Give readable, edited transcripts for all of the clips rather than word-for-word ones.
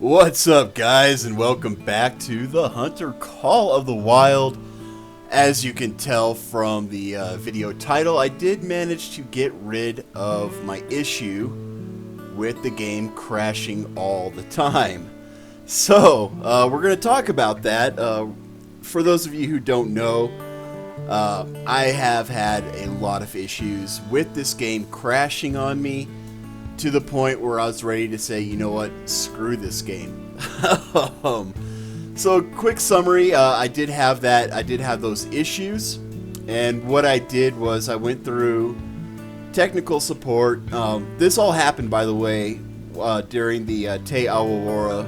What's up, guys, and welcome back to the Hunter Call of the Wild. As you can tell from the video title, I did manage to get rid of my issue with the game crashing all the time. So, we're going to talk about that. For those of you who don't know, I have had a lot of issues with this game crashing on me, to the point where I was ready to say, you know what, screw this game. So, quick summary, I did have those issues, and what I did was I went through technical support. This all happened, by the way, during the Te Aurora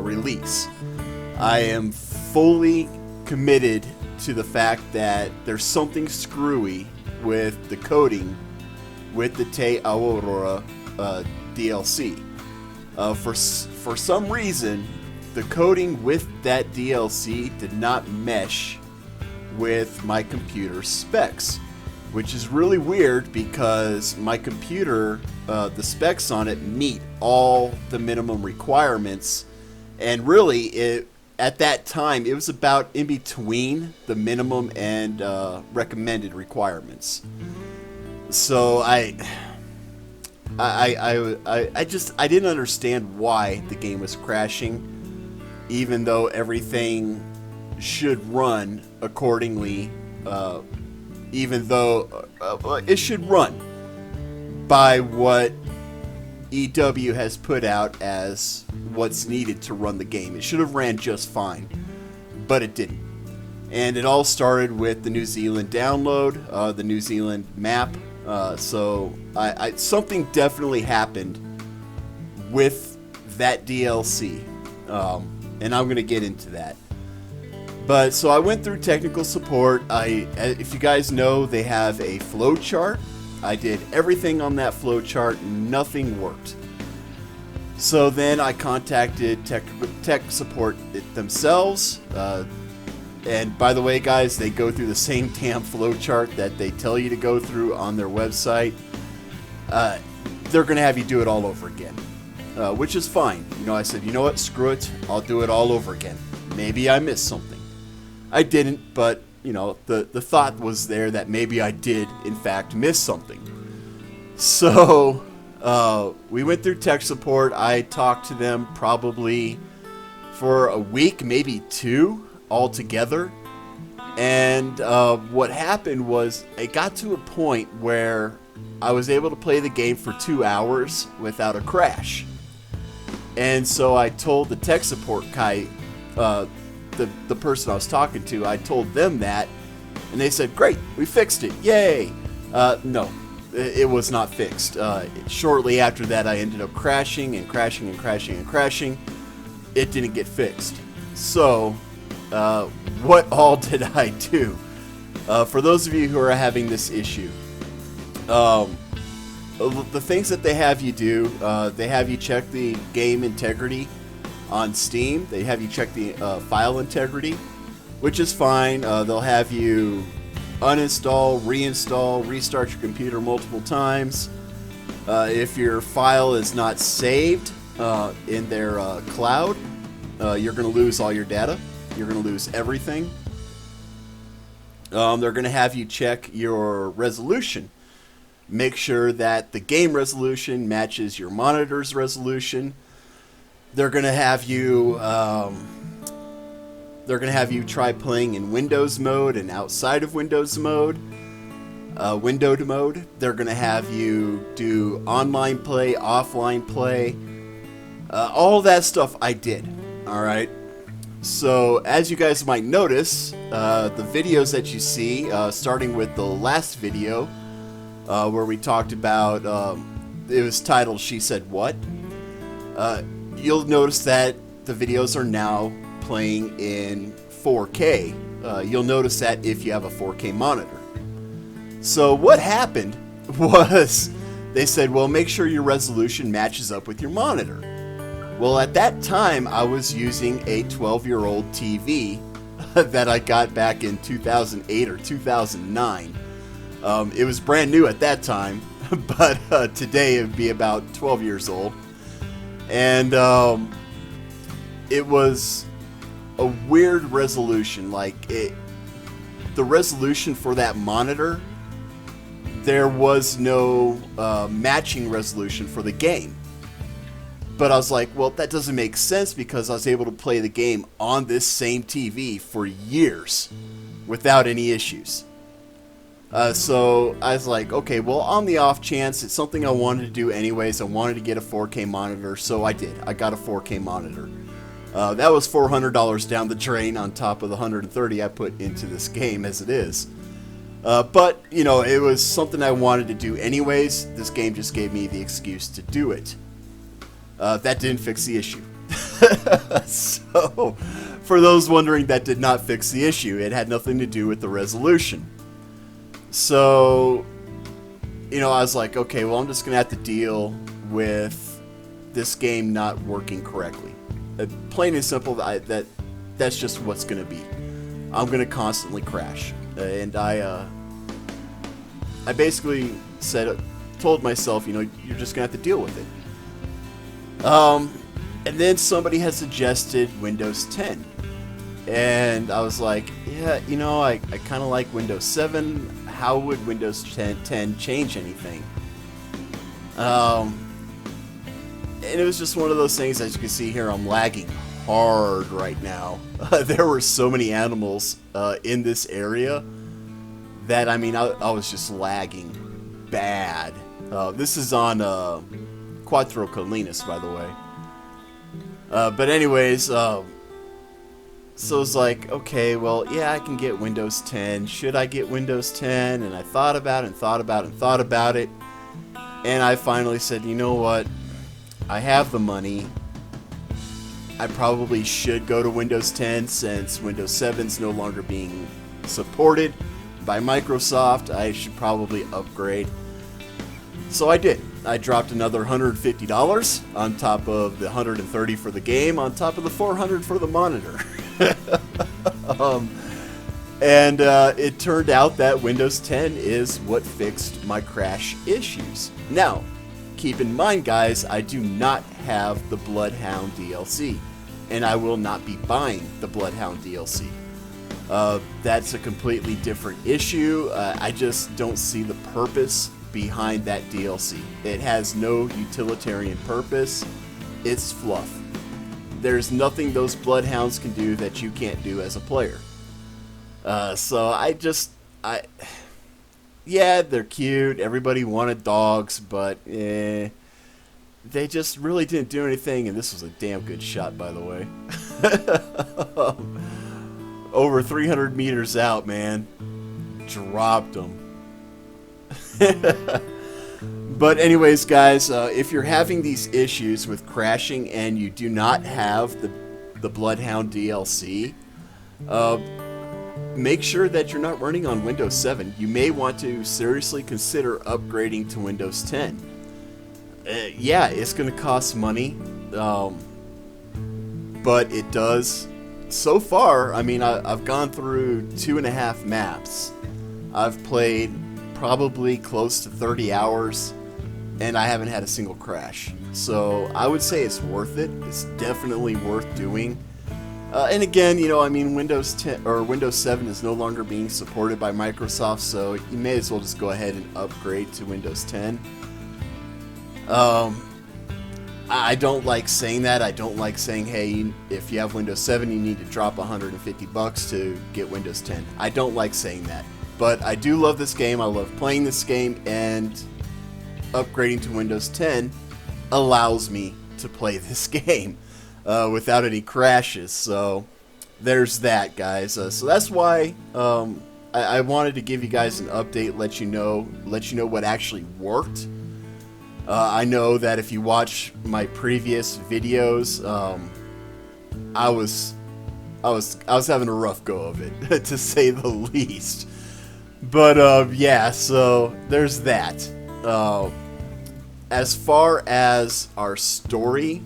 release. I am fully committed to the fact that there's something screwy with the coding with the Te Aurora DLC. For some reason, the coding with that DLC did not mesh with my computer specs, which is really weird because my computer, the specs on it meet all the minimum requirements, and really at that time it was about in between the minimum and recommended requirements. So I didn't understand why the game was crashing, even though everything should run accordingly, even though it should run by what EW has put out as what's needed to run the game. It should have ran just fine, but it didn't. And it all started with the New Zealand download, the New Zealand map. So something definitely happened with that DLC, and I'm going to get into that. But so I went through technical support. If you guys know, they have a flow chart. I did everything on that flow chart. Nothing worked. So then I contacted tech support themselves. And by the way, guys, they go through the same damn flow chart that they tell you to go through on their website. They're going to have you do it all over again, which is fine. You know, I said, you know what, screw it. I'll do it all over again. Maybe I missed something. I didn't, but, you know, the thought was there that maybe I did, in fact, miss something. So, we went through tech support. I talked to them probably for a week, maybe two, altogether. And what happened was it got to a point where I was able to play the game for 2 hours without a crash. And so I told the tech support guy, the person I was talking to, I told them that, and they said, great, we fixed it, yay. No, it was not fixed. Shortly after that, I ended up crashing and crashing and crashing and crashing. It didn't get fixed. So what all did I do? For those of you who are having this issue, the things that they have you do, they have you check the game integrity on Steam. They have you check the file integrity, which is fine. They'll have you uninstall, reinstall, restart your computer multiple times. If your file is not saved in their cloud, you're going to lose all your data. You're going to lose everything. They're going to have you check your resolution. Make sure that the game resolution matches your monitor's resolution. They're going to have you try playing in Windows mode and outside of Windows mode, windowed mode. They're going to have you do online play, offline play. All that stuff I did. All right. So, as you guys might notice, the videos that you see, starting with the last video, where we talked about, it was titled She Said What? You'll notice that the videos are now playing in 4K. You'll notice that if you have a 4K monitor. So, what happened was they said, well, make sure your resolution matches up with your monitor. Well, at that time, I was using a 12-year-old TV that I got back in 2008 or 2009. It was brand new at that time, but today it would be about 12 years old. And it was a weird resolution. Like, the resolution for that monitor, there was no matching resolution for the game. But I was like, well, that doesn't make sense because I was able to play the game on this same TV for years without any issues. So I was like, okay, well, on the off chance, it's something I wanted to do anyways. I wanted to get a 4K monitor, so I did. I got a 4K monitor. That was $400 down the drain on top of the $130 I put into this game as it is. But, you know, it was something I wanted to do anyways. This game just gave me the excuse to do it. That didn't fix the issue. So, for those wondering, that did not fix the issue. It had nothing to do with the resolution. So, you know, I was like, okay, well, I'm just going to have to deal with this game not working correctly. Plain and simple, that's just what's going to be. I'm going to constantly crash. And I basically told myself, you know, you're just going to have to deal with it. And then somebody had suggested Windows 10. And I was like, yeah, you know, I kind of like Windows 7. How would Windows 10 change anything? And it was just one of those things, as you can see here, I'm lagging hard right now. There were so many animals in this area that, I mean, I was just lagging bad. This is on Quattro Colinas, by the way. But anyways, so it's like, okay, well, yeah, I can get Windows 10. Should I get Windows 10? And I thought about it and thought about it and thought about it. And I finally said, you know what? I have the money. I probably should go to Windows 10 since Windows 7 is no longer being supported by Microsoft. I should probably upgrade. So I did. I dropped another $150 on top of the $130 for the game, on top of the $400 for the monitor. And it turned out that Windows 10 is what fixed my crash issues. Now, keep in mind, guys, I do not have the Bloodhound DLC, and I will not be buying the Bloodhound DLC. That's a completely different issue. I just don't see the purpose behind that DLC. It has no utilitarian purpose. It's fluff. There's nothing those Bloodhounds can do that you can't do as a player. So yeah, they're cute. Everybody wanted dogs, but they just really didn't do anything, and this was a damn good shot, by the way. Over 300 meters out, man. Dropped them. But anyways, guys, if you're having these issues with crashing and you do not have the Bloodhound DLC, make sure that you're not running on Windows 7. You may want to seriously consider upgrading to Windows 10. Yeah, it's going to cost money, but it does. So far, I mean, I've gone through 2.5 maps. I've played probably close to 30 hours, and I haven't had a single crash. So I would say it's worth it. It's definitely worth doing. And again, you know, I mean, Windows 10 or Windows 7 is no longer being supported by Microsoft, so you may as well just go ahead and upgrade to Windows 10. I don't like saying that. I don't like saying, hey, if you have Windows 7, you need to drop $150 to get Windows 10. I don't like saying that. But I do love this game. I love playing this game, and upgrading to Windows 10 allows me to play this game without any crashes. So there's that, guys. So that's why I wanted to give you guys an update, let you know what actually worked. I know that if you watch my previous videos, I was having a rough go of it, to say the least. But yeah, so there's that. As far as our story,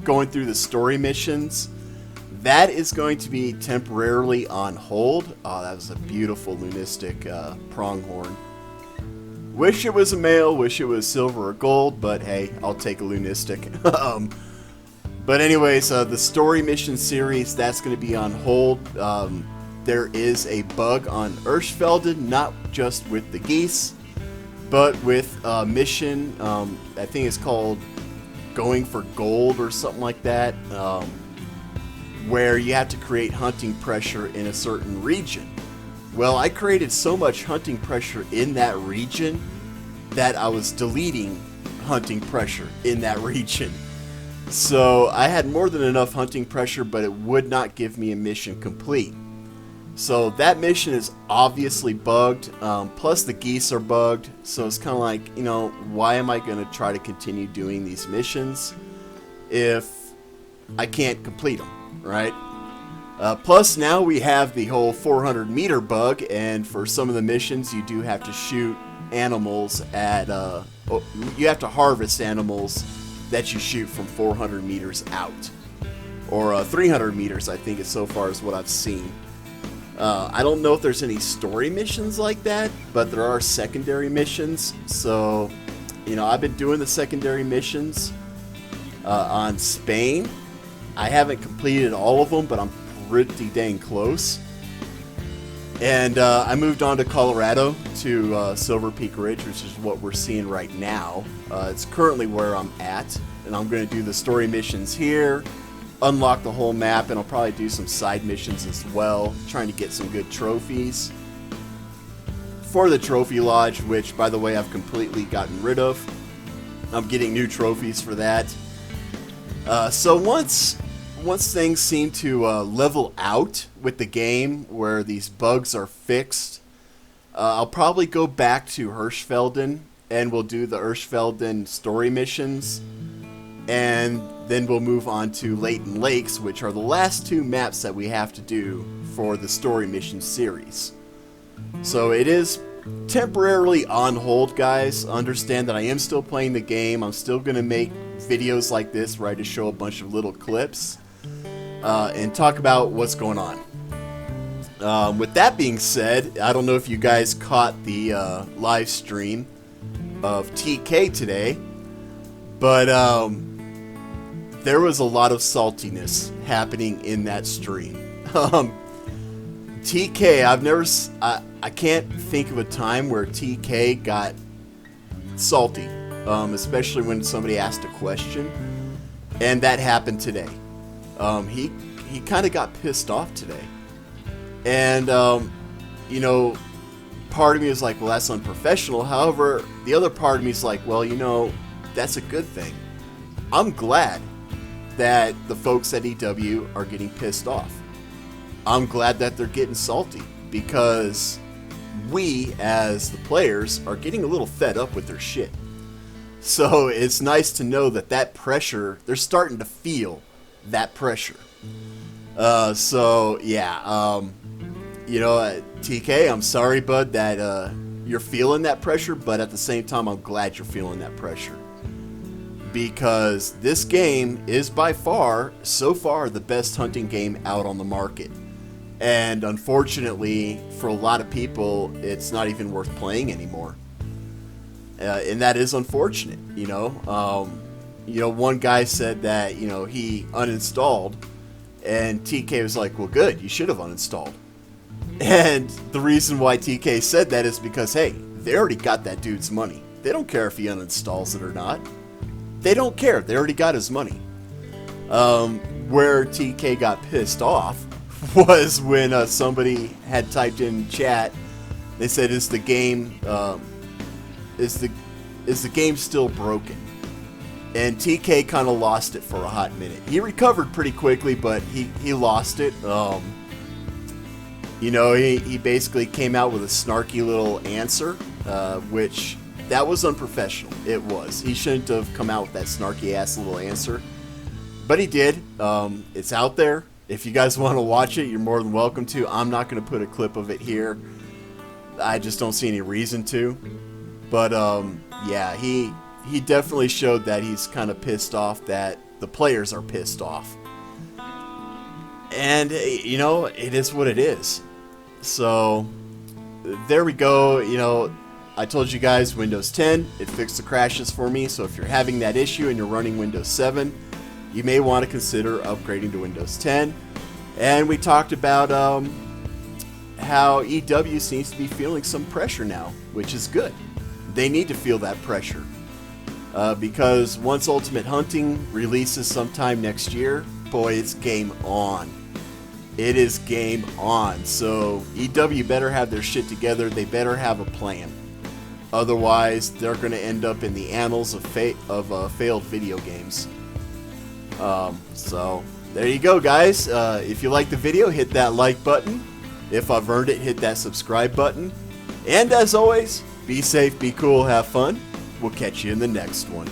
going through the story missions, that is going to be temporarily on hold. Oh, that was a beautiful lunistic pronghorn. Wish it was a male, wish it was silver or gold, but hey, I'll take a lunistic. But anyways, the story mission series, that's going to be on hold. There is a bug on Urshfelden, not just with the geese, but with a mission, I think it's called Going for Gold or something like that, where you have to create hunting pressure in a certain region. Well, I created so much hunting pressure in that region that I was deleting hunting pressure in that region. So I had more than enough hunting pressure, but it would not give me a mission complete. So that mission is obviously bugged, plus the geese are bugged, so it's kind of like, you know, why am I going to try to continue doing these missions if I can't complete them, right? Plus now we have the whole 400 meter bug, and for some of the missions you do have to shoot animals at, you have to harvest animals that you shoot from 400 meters out, or 300 meters I think is so far as what I've seen. I don't know if there's any story missions like that, but there are secondary missions. So, you know, I've been doing the secondary missions on Spain. I haven't completed all of them, but I'm pretty dang close. And I moved on to Colorado, to Silver Peak Ridge, which is what we're seeing right now. It's currently where I'm at, and I'm going to do the story missions here, unlock the whole map, and I'll probably do some side missions as well, trying to get some good trophies for the Trophy Lodge, which, by the way, I've completely gotten rid of. I'm getting new trophies for that. So once things seem to level out with the game, where these bugs are fixed, I'll probably go back to Hirschfelden, and we'll do the Hirschfelden story missions, and then we'll move on to Leighton Lakes, which are the last two maps that we have to do for the story mission series. So it is temporarily on hold, guys. Understand that I am still playing the game. I'm still going to make videos like this where I just show a bunch of little clips and talk about what's going on. With that being said, I don't know if you guys caught the live stream of TK today, but there was a lot of saltiness happening in that stream. TK, I can't think of a time where TK got salty, especially when somebody asked a question, and that happened today. He kind of got pissed off today, and you know, part of me is like, well, that's unprofessional. However, the other part of me is like, well, you know, that's a good thing. I'm glad that the folks at EW are getting pissed off. I'm glad that they're getting salty, because we, as the players, are getting a little fed up with their shit. So it's nice to know that that pressure, they're starting to feel that pressure. So yeah, you know, TK, I'm sorry, bud, that you're feeling that pressure, but at the same time, I'm glad you're feeling that pressure. Because this game is by far, so far, the best hunting game out on the market. And unfortunately, for a lot of people, it's not even worth playing anymore. And that is unfortunate, you know. You know, one guy said that, you know, he uninstalled, and TK was like, well, good, you should have uninstalled. And the reason why TK said that is because, hey, they already got that dude's money. They don't care if he uninstalls it or not. They don't care. They already got his money. Where TK got pissed off was when somebody had typed in chat. They said, "Is the game is the game still broken?" And TK kind of lost it for a hot minute. He recovered pretty quickly, but he lost it. You know, he basically came out with a snarky little answer, which. That was unprofessional. It was. He shouldn't have come out with that snarky ass little answer. But he did. It's out there. If you guys want to watch it, you're more than welcome to. I'm not going to put a clip of it here. I just don't see any reason to. But yeah, he definitely showed that he's kind of pissed off that the players are pissed off. And, you know, it is what it is. So, there we go. You know, I told you guys Windows 10, it fixed the crashes for me, so if you're having that issue and you're running Windows 7, you may want to consider upgrading to Windows 10. And we talked about how EW seems to be feeling some pressure now, which is good. They need to feel that pressure. Because once Ultimate Hunting releases sometime next year, boy, it's game on. It is game on. So EW better have their shit together. They better have a plan. Otherwise, they're going to end up in the annals of failed video games. So there you go, guys. If you like the video, hit that like button. If I've earned it, hit that subscribe button. And as always, be safe, be cool, have fun. We'll catch you in the next one.